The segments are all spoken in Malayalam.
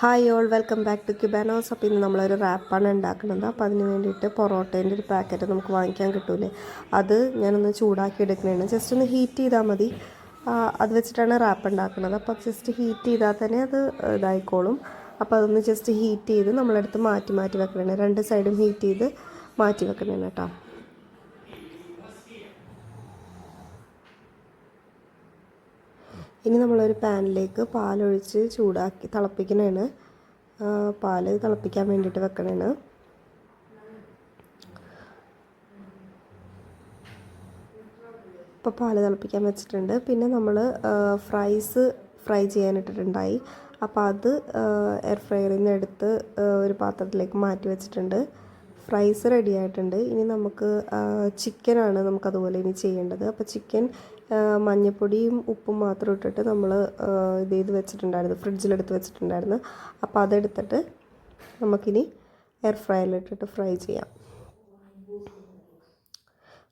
Hi all, welcome back to ക്യുബാനോസ്. അപ്പോൾ ഇന്ന് നമ്മളൊരു റാപ്പാണ് ഉണ്ടാക്കുന്നത്. അപ്പോൾ അതിന് വേണ്ടിയിട്ട് പൊറോട്ടേൻ്റെ ഒരു പാക്കറ്റ് നമുക്ക് വാങ്ങിക്കാൻ കിട്ടൂലേ, അത് ഞാനൊന്ന് ചൂടാക്കി എടുക്കുന്നതാണ്. ജസ്റ്റ് ഒന്ന് ഹീറ്റ് ചെയ്താൽ മതി. അത് വെച്ചിട്ടാണ് റാപ്പ് ഉണ്ടാക്കുന്നത്. അപ്പോൾ ജസ്റ്റ് ഹീറ്റ് ചെയ്താൽ തന്നെ അത് ഇതായിക്കോളും. അപ്പോൾ അതൊന്ന് ജസ്റ്റ് ഹീറ്റ് ചെയ്ത് നമ്മളെടുത്ത് മാറ്റി വെക്കണം. രണ്ട് സൈഡും ഹീറ്റ് ചെയ്ത് മാറ്റി വെക്കണം കേട്ടോ. ഇനി നമ്മളൊരു പാനിലേക്ക് പാലൊഴിച്ച് ചൂടാക്കി തിളപ്പിക്കണതാണ്. പാല് തിളപ്പിക്കാൻ വേണ്ടിയിട്ട് വെക്കണതാണ്. ഇപ്പോൾ പാല് തിളപ്പിക്കാൻ വെച്ചിട്ടുണ്ട്. പിന്നെ നമ്മൾ ഫ്രൈ ചെയ്യാനിട്ടിട്ടുണ്ടായി. അപ്പോൾ അത് എയർ ഫ്രയറിൽ നിന്ന് എടുത്ത് ഒരു പാത്രത്തിലേക്ക് മാറ്റി വെച്ചിട്ടുണ്ട്. ഫ്രൈസ് റെഡി ആയിട്ടുണ്ട്. ഇനി നമുക്ക് ചിക്കനാണ് നമുക്കതുപോലെ ഇനി ചെയ്യേണ്ടത്. അപ്പോൾ ചിക്കൻ മഞ്ഞൾപ്പൊടിയും ഉപ്പും മാത്രം ഇട്ടിട്ട് നമ്മൾ ഇത് ചെയ്ത് വെച്ചിട്ടുണ്ടായിരുന്നു, ഫ്രിഡ്ജിലെടുത്ത് വെച്ചിട്ടുണ്ടായിരുന്നു. അപ്പോൾ അതെടുത്തിട്ട് നമുക്കിനി എയർ ഫ്രയറിലിട്ടിട്ട് ഫ്രൈ ചെയ്യാം.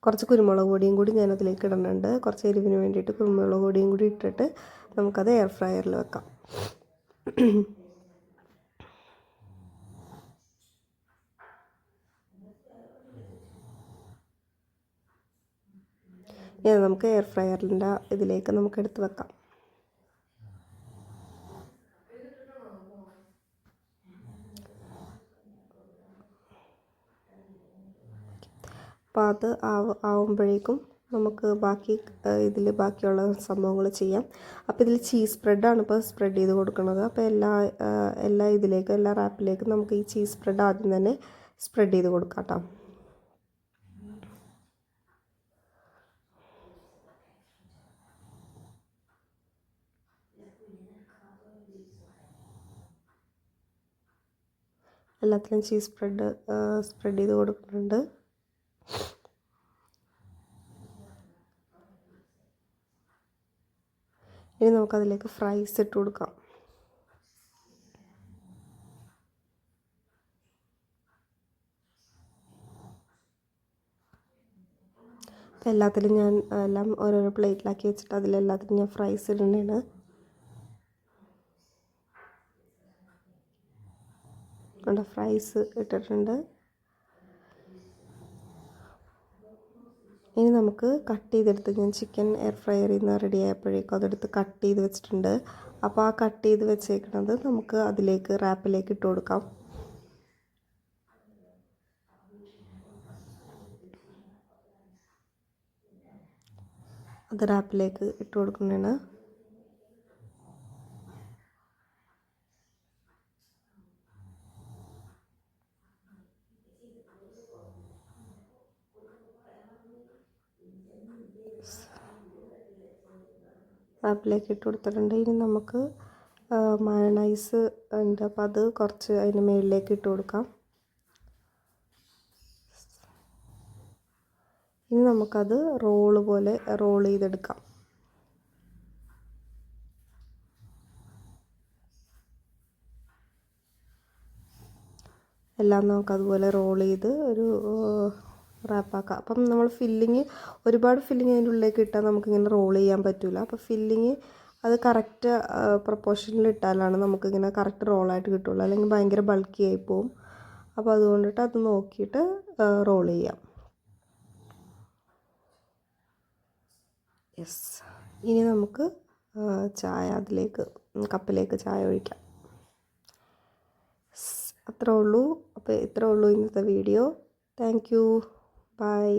കുറച്ച് കുരുമുളക് പൊടിയും കൂടി ഞാനതിലേക്ക് ഇടുന്നുണ്ട്. കുറച്ച് എരിവിന് വേണ്ടിയിട്ട് കുരുമുളക് പൊടിയും കൂടി ഇട്ടിട്ട് നമുക്കത് എയർ ഫ്രയറിൽ വെക്കാം. ഇനി നമുക്ക് എയർ ഫ്രയറിൻ്റെ ഇതിലേക്ക് നമുക്ക് എടുത്ത് വെക്കാം. അപ്പോൾ അത് ആവുമ്പോഴേക്കും നമുക്ക് ബാക്കിയുള്ള സംഭവങ്ങൾ ചെയ്യാം. അപ്പോൾ ഇതിൽ ചീസ് സ്പ്രെഡാണ് ഇപ്പോൾ സ്പ്രെഡ് ചെയ്ത് കൊടുക്കുന്നത്. അപ്പോൾ എല്ലാ റാപ്പിലേക്കും നമുക്ക് ഈ ചീസ് സ്പ്രെഡ് ആദ്യം തന്നെ സ്പ്രെഡ് ചെയ്ത് കൊടുക്കാം കേട്ടോ. എല്ലാത്തിലും ചീസ് സ്പ്രെഡ് ചെയ്ത് കൊടുക്കുന്നുണ്ട്. ഇനി നമുക്കതിലേക്ക് ഫ്രൈസ് ഇട്ട് കൊടുക്കാം. അപ്പോൾ എല്ലാത്തിലും ഞാൻ എല്ലാം ഓരോരോ പ്ലേറ്റിലാക്കി വെച്ചിട്ട് അതിലെല്ലാത്തിലും ഞാൻ ഫ്രൈസ് ഇടുന്നതാണ്. ഫ്രൈസ് ഇട്ടിട്ടുണ്ട്. ഇനി നമുക്ക് കട്ട് ചെയ്തെടുത്ത്, ഞാൻ ചിക്കൻ എയർ ഫ്രയറിൽ നിന്ന് റെഡി ആയപ്പോഴേക്കും അതെടുത്ത് കട്ട് ചെയ്ത് വെച്ചിട്ടുണ്ട്. അപ്പോൾ ആ കട്ട് ചെയ്ത് വെച്ചേക്കുന്നത് നമുക്ക് അതിലേക്ക് റാപ്പിലേക്ക് ഇട്ട് കൊടുക്കാം. അത് റാപ്പിലേക്ക് ഇട്ട് കൊടുക്കുന്നതാണ്. റാപ്പിലേക്ക് ഇട്ട് കൊടുത്തിട്ടുണ്ട്. ഇനി നമുക്ക് മയണൈസ് ഉണ്ട്, അപ്പോൾ അത് കുറച്ച് അതിന് മുകളിലേക്ക് ഇട്ട് കൊടുക്കാം. ഇനി നമുക്കത് റോൾ ചെയ്തെടുക്കാം. എല്ലാം നമുക്കതുപോലെ റോൾ ചെയ്ത് ഒരു റാപ്പാക്കാം. അപ്പം നമ്മൾ ഒരുപാട് ഫില്ലിങ് അതിൻ്റെ ഉള്ളിലേക്ക് ഇട്ടാൽ നമുക്കിങ്ങനെ റോൾ ചെയ്യാൻ പറ്റില്ല. അപ്പോൾ ഫില്ലിങ് അത് കറക്റ്റ് പ്രൊപ്പോർഷനിൽ ഇട്ടാലാണ് നമുക്കിങ്ങനെ കറക്റ്റ് റോളായിട്ട് കിട്ടുള്ളൂ. അല്ലെങ്കിൽ ഭയങ്കര ബൾക്കി ആയി പോവും. അപ്പോൾ അതുകൊണ്ടിട്ട് അത് നോക്കിയിട്ട് റോൾ ചെയ്യാം. യെസ്. ഇനി നമുക്ക് കപ്പിലേക്ക് ചായ ഒഴിക്കാം. അത്രേ ഉള്ളൂ. അപ്പോൾ ഇത്രേ ഉള്ളൂ ഇന്നത്തെ വീഡിയോ. Thank you. Bye.